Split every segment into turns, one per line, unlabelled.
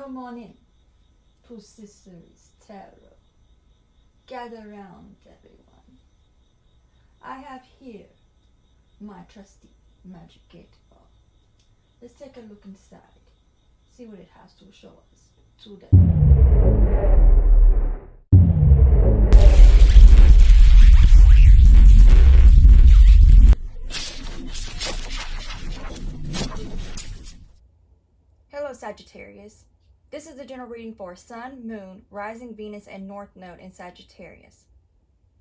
Come on in to Sister's Tarot. Gather round, everyone. I have here my trusty magic 8-ball. Let's take a look inside, see what it has to show us today. Hello, Sagittarius. This is the general reading for Sun, Moon, Rising Venus, and North Node in Sagittarius.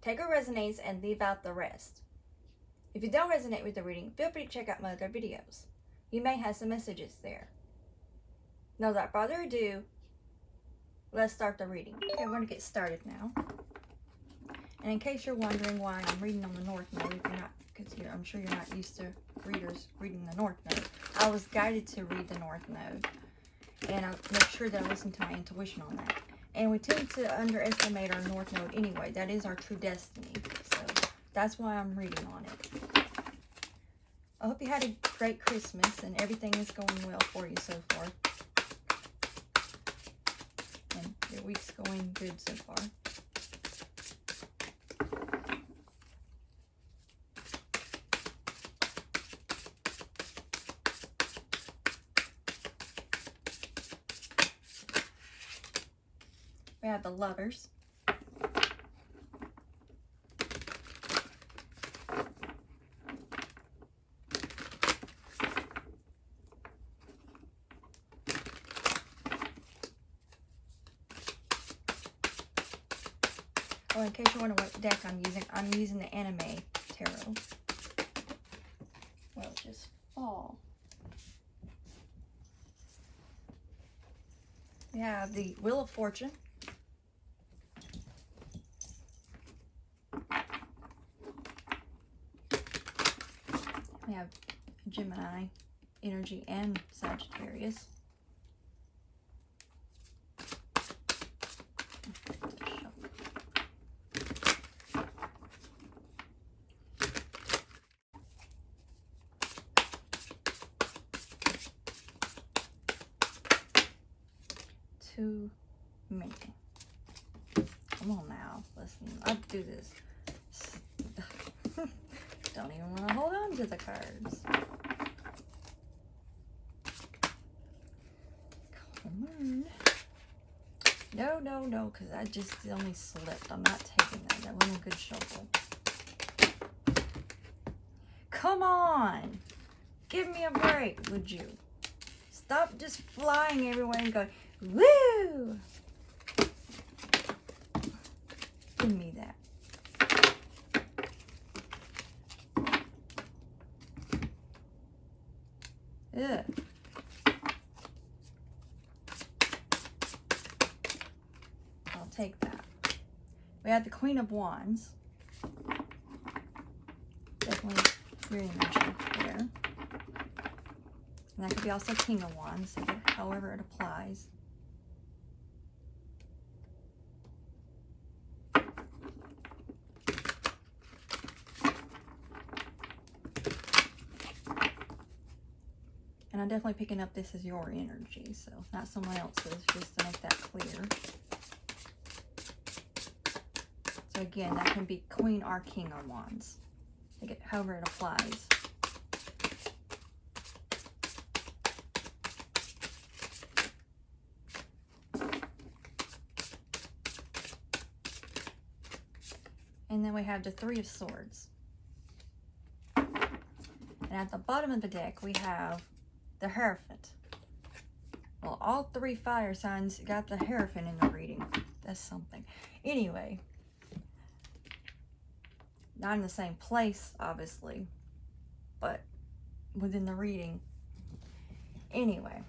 Take what resonates and leave out the rest. If you don't resonate with the reading, feel free to check out my other videos. You may have some messages there. Now, without further ado, let's start the reading. Okay, we're going to get started now. And in case you're wondering why I'm reading on the North Node, if you're not, because I'm sure you're not used to readers reading the North Node. I was guided to read the North Node, and I make sure that I listen to my intuition on that. And we tend to underestimate our North Node anyway. That is our true destiny. So that's why I'm reading on it. I hope you had a great Christmas and everything is going well for you so far. And your week's going good so far. We have the Lovers. Oh, in case you wonder what deck I'm using the anime tarot. Well, just fall. We have the Wheel of Fortune. We have Gemini energy and Sagittarius. Too many. Come on now, listen. I'll do this. Don't even want to hold on to the cards. Come on. No, because I just only slipped. I'm not taking that. That wasn't a good shuffle. Come on. Give me a break, would you? Stop just flying everywhere and going, woo! Give me that. Ugh. I'll take that. We have the Queen of Wands. Definitely very emotional there. And that could be also King of Wands, however it applies. And I'm definitely picking up this as your energy, so not someone else's, just to make that clear. So again, that can be Queen or King of Wands, however it applies. And then we have the Three of Swords. And at the bottom of the deck, we have the Hierophant. Well, all three fire signs got the Hierophant in the reading. That's something. Anyway, not in the same place, obviously, but within the reading. Anyway,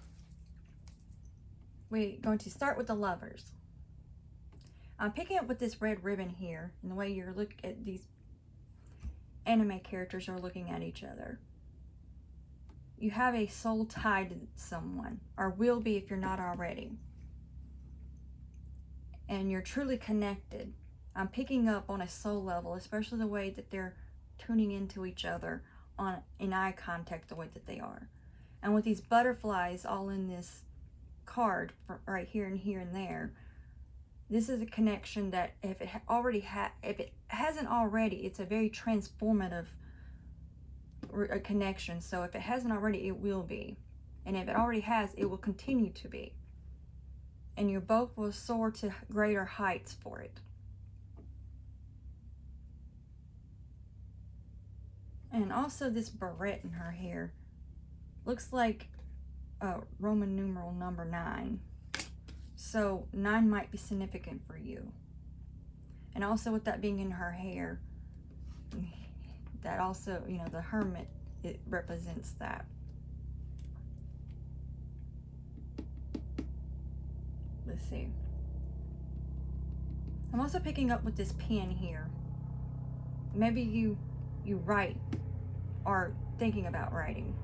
we're going to start with the Lovers. I'm picking up with this red ribbon here, and the way you're looking at these anime characters are looking at each other. You have a soul tied to someone, or will be if you're not already. And you're truly connected. I'm picking up on a soul level, especially the way that they're tuning into each other in eye contact, the way that they are. And with these butterflies all in this card right here and there, this is a connection that if it hasn't already, it's a very transformative connection. So if it hasn't already, it will be. And if it already has, it will continue to be. And you both will soar to greater heights for it. And also this barrette in her hair looks like Roman numeral number 9. So 9 might be significant for you. And also with that being in her hair, that also, you know, the Hermit, it represents that. Let's see. I'm also picking up with this pen here. Maybe you write or thinking about writing,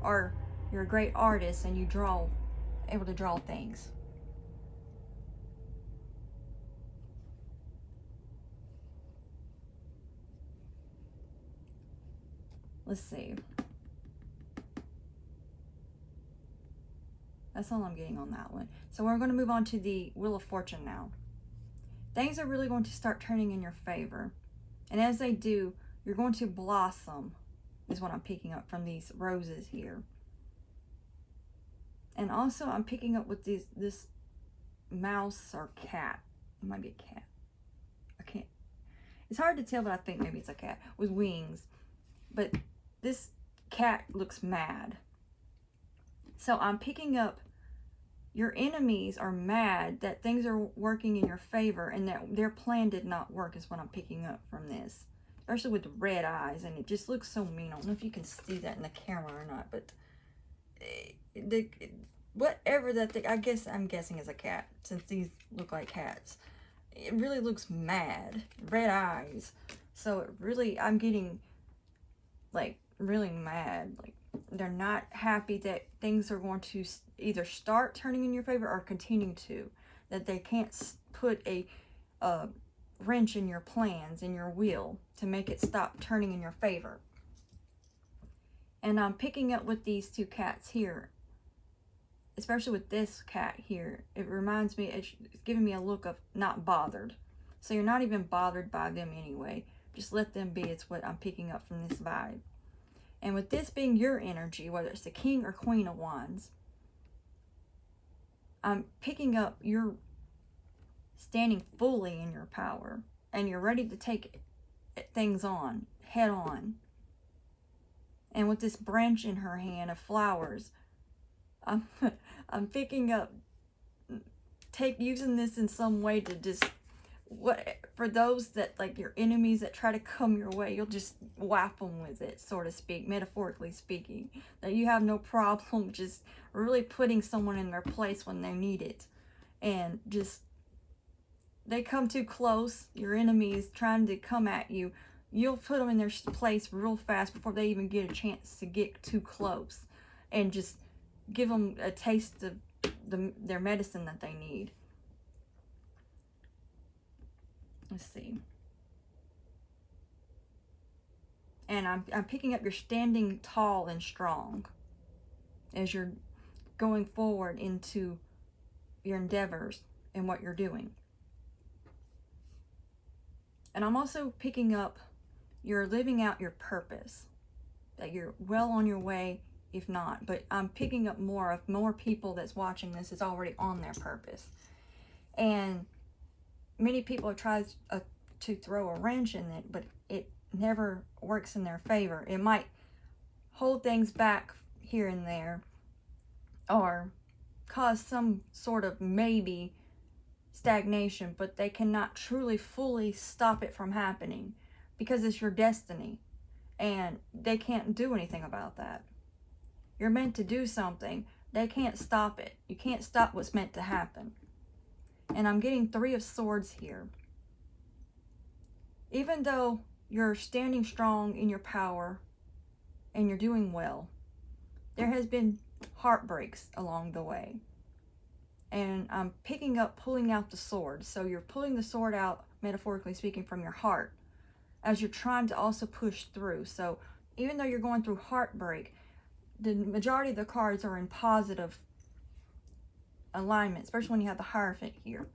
or you're a great artist and you able to draw things. Let's see. That's all I'm getting on that one. So we're going to move on to the Wheel of Fortune now. Things are really going to start turning in your favor. And as they do, you're going to blossom, is what I'm picking up from these roses here. And also I'm picking up with this mouse or cat. It might be a cat. I can't. It's hard to tell, but I think maybe it's a cat with wings. But this cat looks mad. So I'm picking up your enemies are mad that things are working in your favor and that their plan did not work, is what I'm picking up from this. Especially with the red eyes, and it just looks so mean. I don't know if you can see that in the camera or not, but whatever that thing, I guess I'm guessing is a cat, since these look like cats. It really looks mad. Red eyes. So it really, I'm getting like really mad. Like they're not happy that things are going to either start turning in your favor or continue to. That they can't put a wrench in your plans, in your wheel, to make it stop turning in your favor. And I'm picking up with these two cats here, especially with this cat here. It reminds me, it's giving me a look of not bothered. So you're not even bothered by them anyway. Just let them be. It's what I'm picking up from this vibe. And with this being your energy, whether it's the King or Queen of Wands, I'm picking up you're standing fully in your power. And you're ready to take things on, head on. And with this branch in her hand of flowers, I'm picking up, using this in some way to just, for those that, like your enemies that try to come your way, you'll just whap them with it, so to speak, metaphorically speaking. That you have no problem just really putting someone in their place when they need it. And just, they come too close, your enemies trying to come at you, you'll put them in their place real fast before they even get a chance to get too close. And just give them a taste of their medicine that they need. Let's see. And I'm picking up you're standing tall and strong as you're going forward into your endeavors and what you're doing. And I'm also picking up you're living out your purpose. That you're well on your way, if not. But I'm picking up more people that's watching this is already on their purpose. And many people have tried to throw a wrench in it, but it never works in their favor. It might hold things back here and there, or cause some sort of maybe stagnation, but they cannot truly fully stop it from happening because it's your destiny and they can't do anything about that. You're meant to do something. They can't stop it. You can't stop what's meant to happen. And I'm getting 3 of Swords here. Even though you're standing strong in your power and you're doing well, there has been heartbreaks along the way. And I'm pulling out the sword. So you're pulling the sword out, metaphorically speaking, from your heart as you're trying to also push through. So even though you're going through heartbreak, the majority of the cards are in positive alignment, especially when you have the Hierophant here.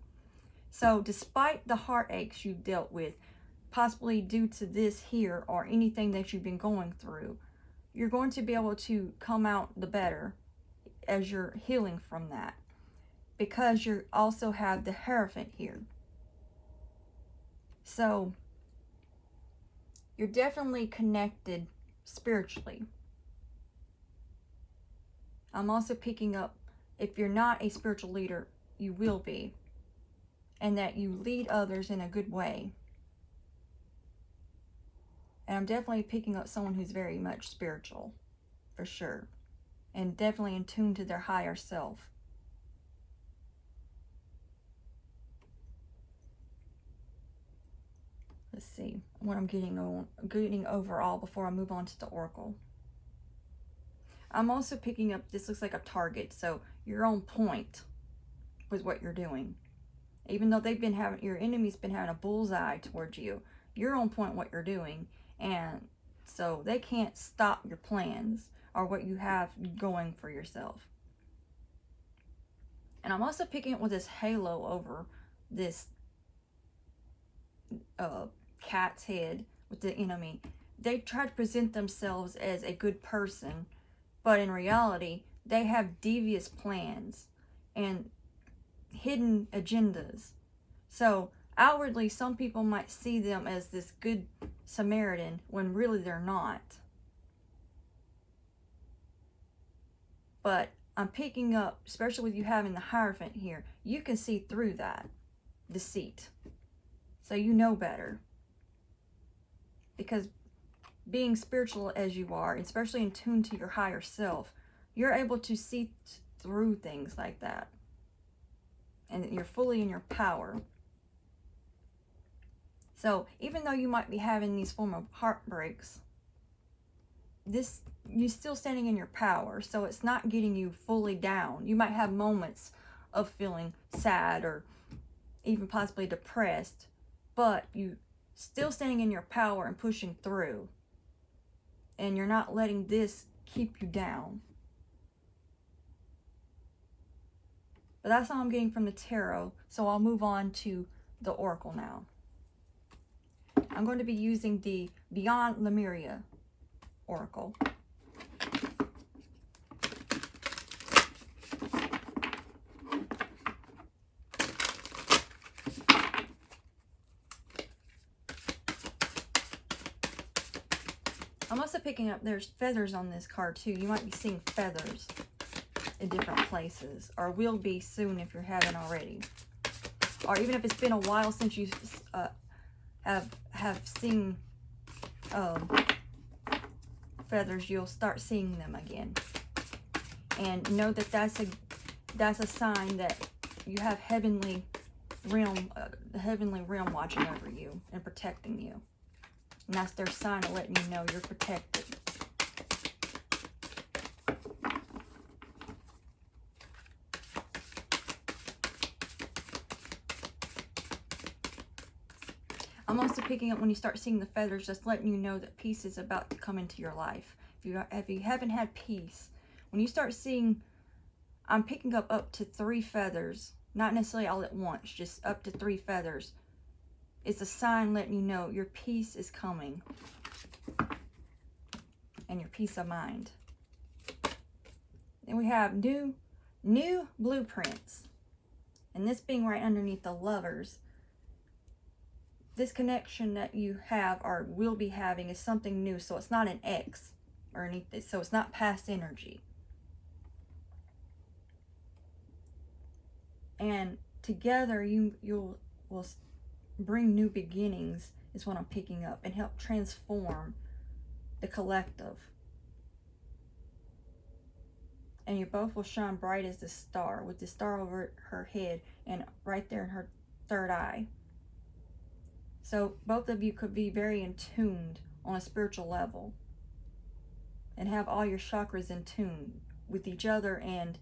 So despite the heartaches you've dealt with, possibly due to this here or anything that you've been going through, you're going to be able to come out the better as you're healing from that, because you also have the Hierophant here. So you're definitely connected spiritually. I'm also picking up, if you're not a spiritual leader, you will be, and that you lead others in a good way. And I'm definitely picking up someone who's very much spiritual, for sure, and definitely in tune to their higher self. Let's see what I'm getting overall before I move on to the Oracle. I'm also picking up, this looks like a target, so you're on point with what you're doing. Even though your enemy's been having a bullseye towards you, you're on point what you're doing, and so they can't stop your plans or what you have going for yourself. And I'm also picking up with this halo over this cat's head with the enemy. They try to present themselves as a good person, but in reality, they have devious plans and hidden agendas. So outwardly, some people might see them as this good Samaritan when really they're not. But I'm picking up, especially with you having the Hierophant here, you can see through that deceit. So you know better. Because being spiritual as you are, especially in tune to your higher self, you're able to see through things like that. And you're fully in your power. So even though you might be having these form of heartbreaks, you're still standing in your power. So it's not getting you fully down. You might have moments of feeling sad or even possibly depressed, but you still standing in your power and pushing through. And you're not letting this keep you down. But that's all I'm getting from the tarot. So I'll move on to the Oracle now. I'm going to be using the Beyond Lemuria Oracle. I'm also picking up, there's feathers on this card too. You might be seeing feathers in different places, or will be soon if you haven't already. Or even if it's been a while since you have seen feathers, you'll start seeing them again. And know that that's a sign that you have heavenly realm, the heavenly realm watching over you and protecting you. And that's their sign of letting you know you're protected. I'm also picking up when you start seeing the feathers, just letting you know that peace is about to come into your life. If you haven't had peace, when you start seeing, I'm picking up to 3 feathers, not necessarily all at once, just up to 3 feathers. It's a sign letting you know your peace is coming and your peace of mind. Then we have new blueprints, and this being right underneath the Lovers. This connection that you have or will be having is something new, so it's not an X or anything, so it's not past energy. And together you'll bring new beginnings, is what I'm picking up, and help transform the collective. And you both will shine bright as the star, with the star over her head and right there in her third eye. So both of you could be very in tuned on a spiritual level and have all your chakras in tune with each other and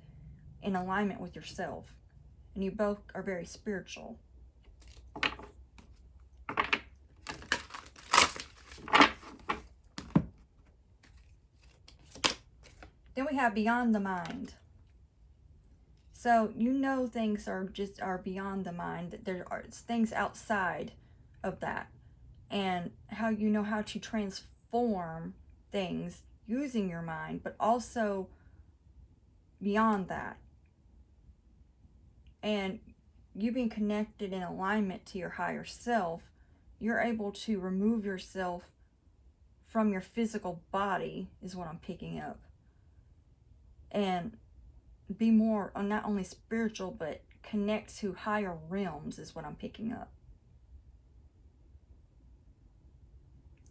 in alignment with yourself. And you both are very spiritual. Then we have Beyond the Mind. So you know things are beyond the mind, that there are things outside of that, and how you know how to transform things using your mind, but also beyond that. And you being connected in alignment to your higher self, you're able to remove yourself from your physical body, is what I'm picking up, and be more not only spiritual but connect to higher realms, is what I'm picking up.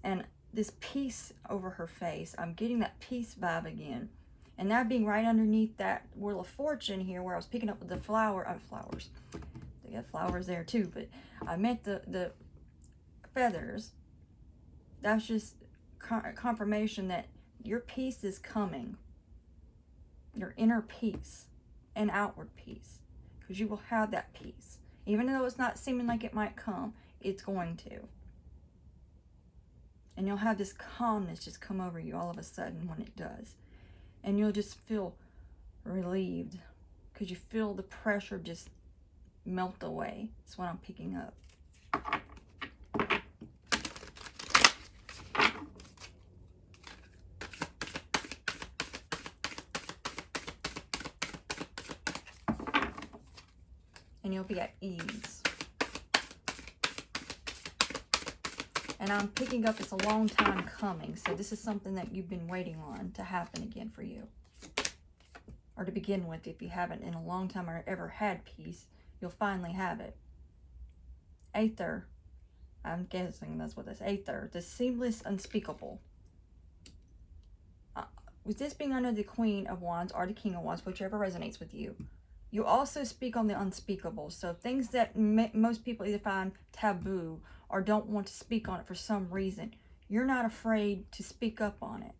And this peace over her face, I'm getting that peace vibe again. And that being right underneath that Wheel of Fortune here, where I was picking up with the flowers. They got flowers there too, but I meant the feathers. That's just confirmation that your peace is coming. Your inner peace and outward peace. Because you will have that peace. Even though it's not seeming like it might come, it's going to. And you'll have this calmness just come over you all of a sudden when it does. And you'll just feel relieved. Because you feel the pressure just melt away. That's what I'm picking up. And you'll be at ease. And I'm picking up it's a long time coming. So this is something that you've been waiting on to happen again for you. Or to begin with, if you haven't in a long time or ever had peace, you'll finally have it. Aether. I'm guessing that's what this Aether. The seamless, unspeakable. With this being under the Queen of Wands or the King of Wands, whichever resonates with you, you also speak on the unspeakable. So things that most people either find taboo or don't want to speak on it for some reason, you're not afraid to speak up on it,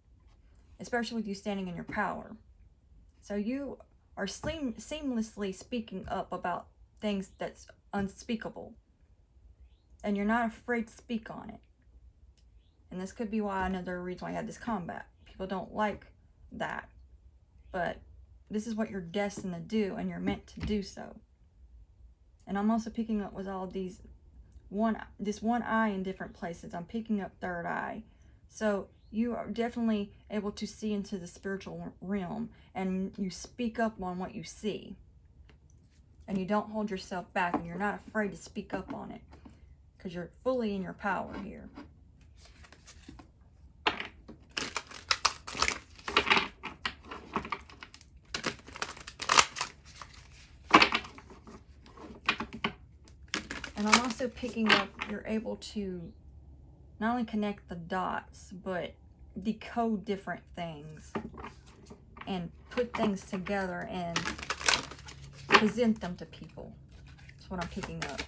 especially with you standing in your power. So you are seamlessly speaking up about things that's unspeakable, and you're not afraid to speak on it. And this could be why another reason why I had this combat. People don't like that, but this is what you're destined to do, and you're meant to do so. And I'm also picking up with all these this one eye in different places. I'm picking up third eye. So you are definitely able to see into the spiritual realm, and you speak up on what you see. And you don't hold yourself back, and you're not afraid to speak up on it, because you're fully in your power here. And I'm also picking up, you're able to not only connect the dots, but decode different things and put things together and present them to people. That's what I'm picking up.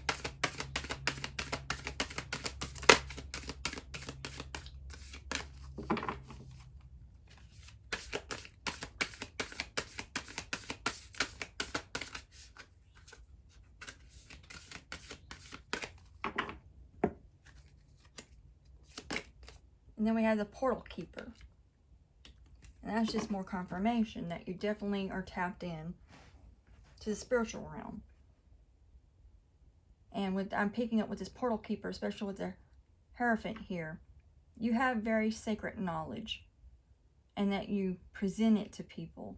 And then we have the Portal Keeper. And that's just more confirmation that you definitely are tapped in to the spiritual realm. And I'm picking up with this Portal Keeper, especially with the Hierophant here. You have very sacred knowledge, and that you present it to people.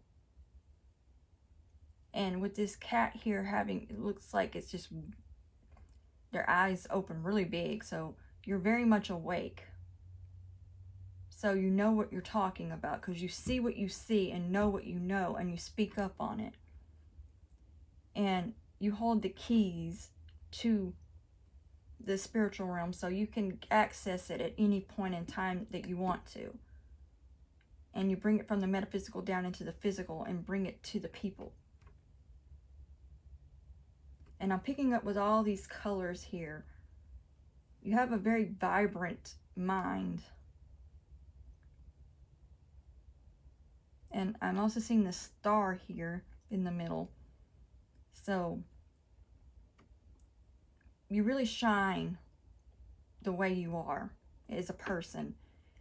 And with this cat here having, it looks like it's just, their eyes open really big. So you're very much awake. So you know what you're talking about, because you see what you see and know what you know, and you speak up on it. And you hold the keys to the spiritual realm, so you can access it at any point in time that you want to. And you bring it from the metaphysical down into the physical and bring it to the people. And I'm picking up with all these colors here. You have a very vibrant mind. And I'm also seeing the star here in the middle. So you really shine the way you are as a person,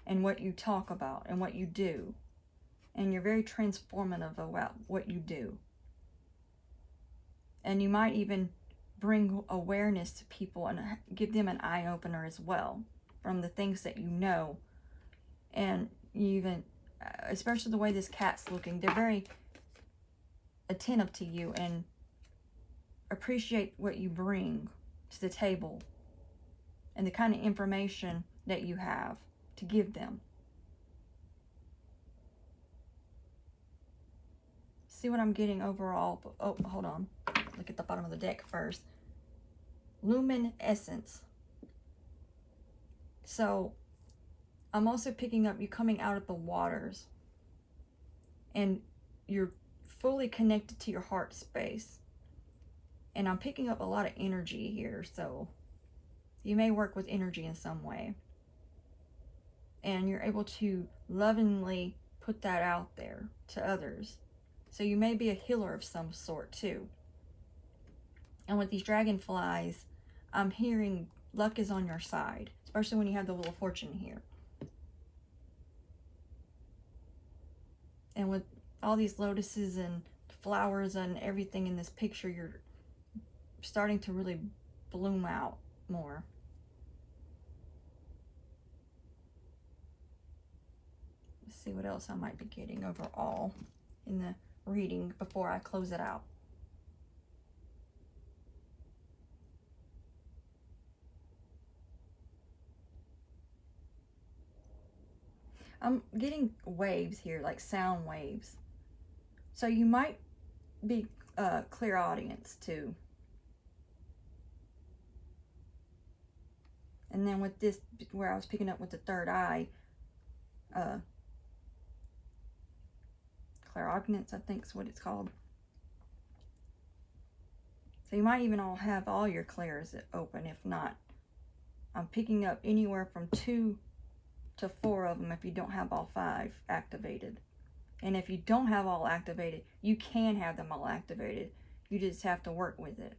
and what you talk about and what you do. And you're very transformative about what you do. And you might even bring awareness to people and give them an eye-opener as well from the things that you know. And you even, especially the way this cat's looking, they're very attentive to you and appreciate what you bring to the table and the kind of information that you have to give them. See what I'm getting overall? Oh, hold on. Look at the bottom of the deck first. Luminescence. So I'm also picking up you coming out of the waters, and you're fully connected to your heart space. And I'm picking up a lot of energy here, so you may work with energy in some way. And you're able to lovingly put that out there to others. So you may be a healer of some sort too. And with these dragonflies, I'm hearing luck is on your side, especially when you have the Wheel of Fortune here. And with all these lotuses and flowers and everything in this picture, you're starting to really bloom out more. Let's see what else I might be getting overall in the reading before I close it out. I'm getting waves here, like sound waves. So you might be clairaudience too. And then with this, where I was picking up with the third eye, clairaudience, I think is what it's called. So you might even all have all your clairs open. If not, I'm picking up anywhere from 2 to 4 of them if you don't have all 5 activated. And if you don't have all activated, you can have them all activated. You just have to work with it.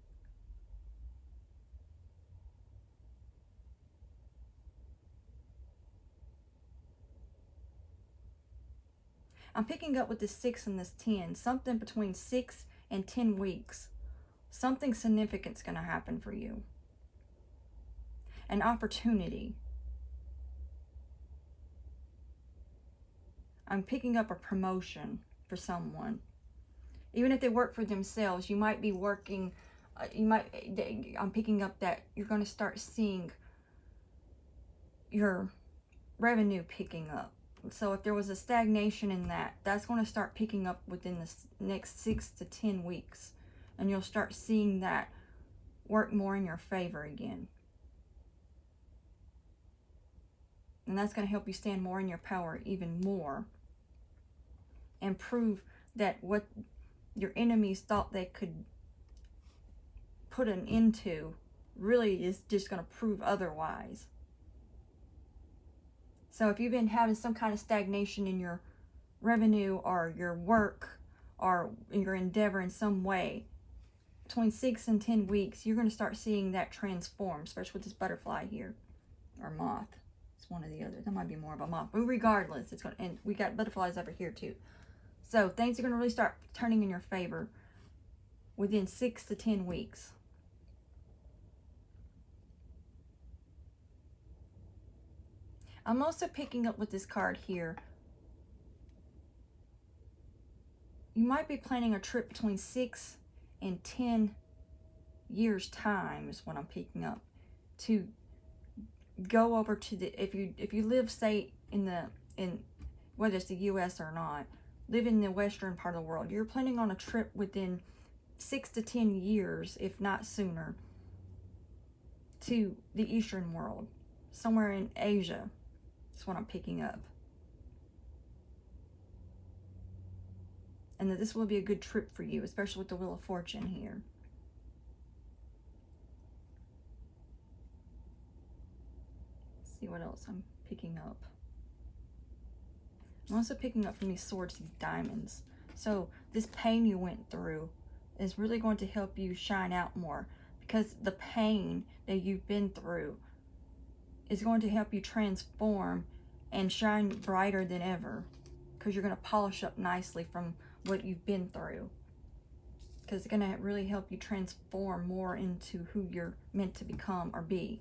I'm picking up with this 6 and this 10, something between 6 and 10 weeks. Something significant's going to happen for you. An opportunity. I'm picking up a promotion for someone. Even if they work for themselves, you might be working, I'm picking up that you're going to start seeing your revenue picking up. So if there was a stagnation in that, that's going to start picking up within the next 6 to 10 weeks. And you'll start seeing that work more in your favor again. And that's going to help you stand more in your power even more. And prove that what your enemies thought they could put an end to really is just going to prove otherwise. So if you've been having some kind of stagnation in your revenue or your work or your endeavor in some way, between 6 and 10 weeks, you're going to start seeing that transform, especially with this butterfly here, or moth. It's one or the other. That might be more of a moth. But regardless, it's going to, and we got butterflies over here too. So things are going to really start turning in your favor within 6 to 10 weeks. I'm also picking up with this card here. You might be planning a trip between 6 and 10 years time is what I'm picking up, to go over to the, if you live, say, in whether it's the US or not, live in the western part of the world, you're planning on a trip within 6 to 10 years, if not sooner, to the eastern world, somewhere in Asia. That's what I'm picking up. And that this will be a good trip for you, especially with the Wheel of Fortune here. Let's see what else I'm picking up. I'm also picking up from these swords, these diamonds. So this pain you went through is really going to help you shine out more, because the pain that you've been through is going to help you transform and shine brighter than ever, because you're going to polish up nicely from what you've been through. because it's going to really help you transform more into who you're meant to become or be.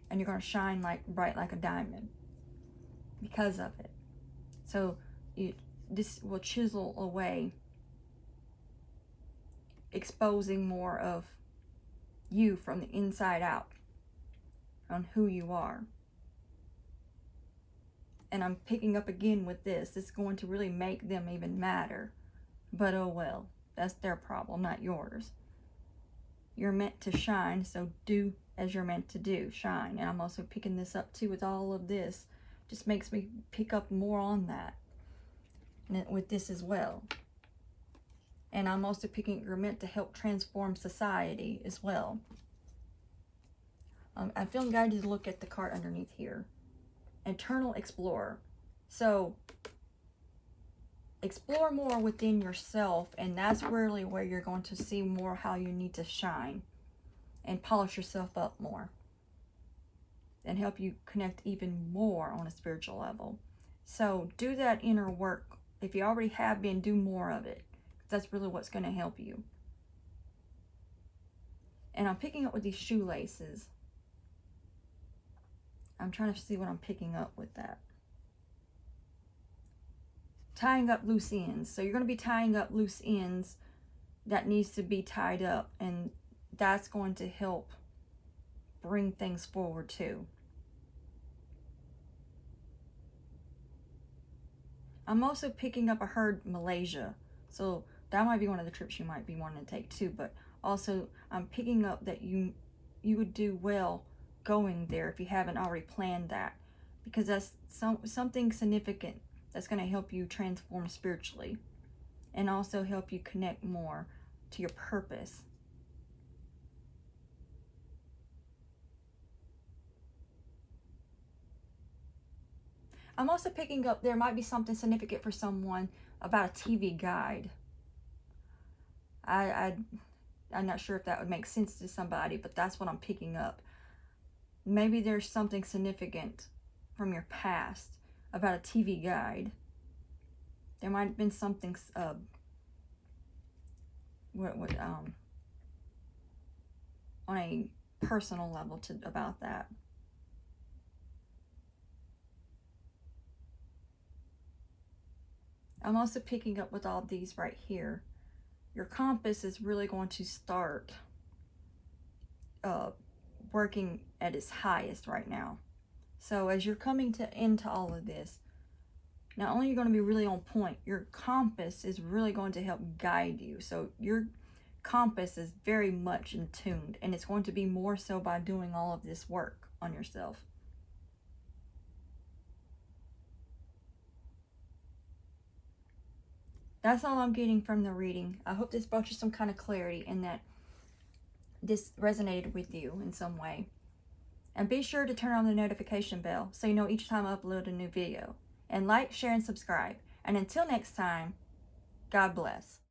And you're going to shine bright like a diamond because of it. So this will chisel away, exposing more of you from the inside out on who you are. And I'm picking up again with this. It's going to really make them even madder. But oh well. That's their problem, not yours. You're meant to shine, so do as you're meant to do. Shine. And I'm also picking this up too with all of this. Just makes me pick up more on that. And with this as well. And I'm also picking you're meant to help transform society as well. I'm feeling guided to look at the card underneath here. Eternal Explorer. So explore more within yourself, and that's really where you're going to see more how you need to shine and polish yourself up more and help you connect even more on a spiritual level. So do that inner work. If you already have been, do more of it. That's really what's going to help you. And I'm picking up with these shoelaces. I'm trying to see what I'm picking up with that. Tying up loose ends. So you're going to be tying up loose ends that needs to be tied up, and that's going to help bring things forward too. I'm also picking up, I heard Malaysia, so that might be one of the trips you might be wanting to take too. But also I'm picking up that you would do well going there if you haven't already planned that, because that's something significant that's going to help you transform spiritually and also help you connect more to your purpose. I'm also picking up there might be something significant for someone about a TV guide. I'm not sure if that would make sense to somebody, but that's what I'm picking up. Maybe there's something significant from your past about a TV guide. There might have been something on a personal level about that. I'm also picking up with all these right here. Your compass is really going to start working at its highest right now. So as you're coming into all of this, not only are you going to be really on point, your compass is really going to help guide you. So your compass is very much in tune, and it's going to be more so by doing all of this work on yourself. That's all I'm getting from the reading. I hope this brought you some kind of clarity and that this resonated with you in some way. And be sure to turn on the notification bell so you know each time I upload a new video. And like, share, and subscribe. And until next time, God bless.